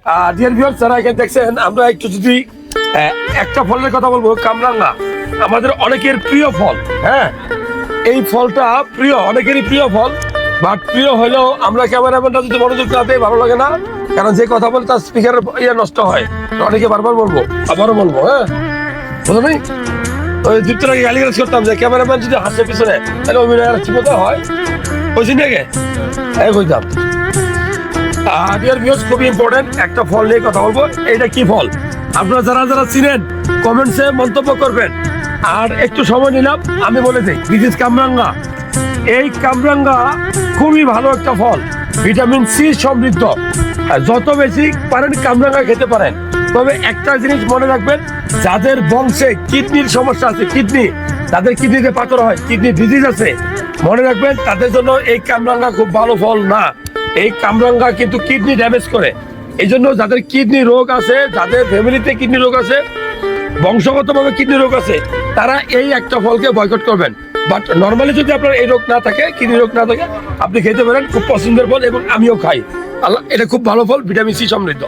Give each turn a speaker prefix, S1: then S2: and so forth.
S1: Dear viewers, যারা এখানে দেখছেন, আমরা একটু যদি একটা ফলের কথা বলবো, কামরাঙ্গা। আমাদের অনেকের প্রিয় ফল। হ্যাঁ, এই ফলটা প্রিয়, অনেকেরই প্রিয় ফল। বাট প্রিয় হলেও আমরা ক্যামেরাম্যানটা যদি মনোযোগ না দেয় ভালো লাগে না, কারণ যে কথা বলে তার স্পিকারের ইয়ে নষ্ট হয়। অনেকে বারবার বলবো, আবারও বলবো। হ্যাঁ, বুঝলো নি? ওই দুটো আগে গালিগালাজ করতাম যে ক্যামেরাম্যান যদি হাসে পিছনে, তাহলে অভিনয় ঠিক মতো হয়। বুঝছি নাকি? এই কইতাম। ডিয়ার ভিউয়ার্স, খুবই ইম্পর্টেন্ট একটা ফল নিয়ে কথা বলবো। এটা কি ফল আপনারা যারা যারা চিনেন কমেন্টসে মন্তব্য করবেন। আর একটু সময় নিলাম, আমি বলে দিই, দিস ইজ কামরাঙ্গা। এই কামরাঙ্গা খুবই ভালো একটা ফল, ভিটামিন সি সমৃদ্ধ। যত বেশি পারেন কামরাঙ্গা খেতে পারেন। তবে একটা জিনিস মনে রাখবেন, যাদের বংশে কিডনির সমস্যা আছে, তাদের কিডনিতে পাথর হয়, কিডনি ডিজিজ আছে, মনে রাখবেন তাদের জন্য এই কামরাঙ্গা খুব ভালো ফল না। এই কামরাঙ্গা কিন্তু কিডনি ড্যামেজ করে। এই জন্য যাদের কিডনি রোগ আছে, যাদের ফ্যামিলিতে কিডনি রোগ আছে, বংশগতভাবে কিডনি রোগ আছে, তারা এই একটা ফলকে বয়কট করবেন। বাট নর্মালি যদি আপনার এই রোগ না থাকে, কিডনি রোগ না থাকে, আপনি খেতে পারেন। খুব পছন্দের ফল এবং আমিও খাই। আল্লাহ, এটা খুব ভালো ফল, ভিটামিন সি সমৃদ্ধ।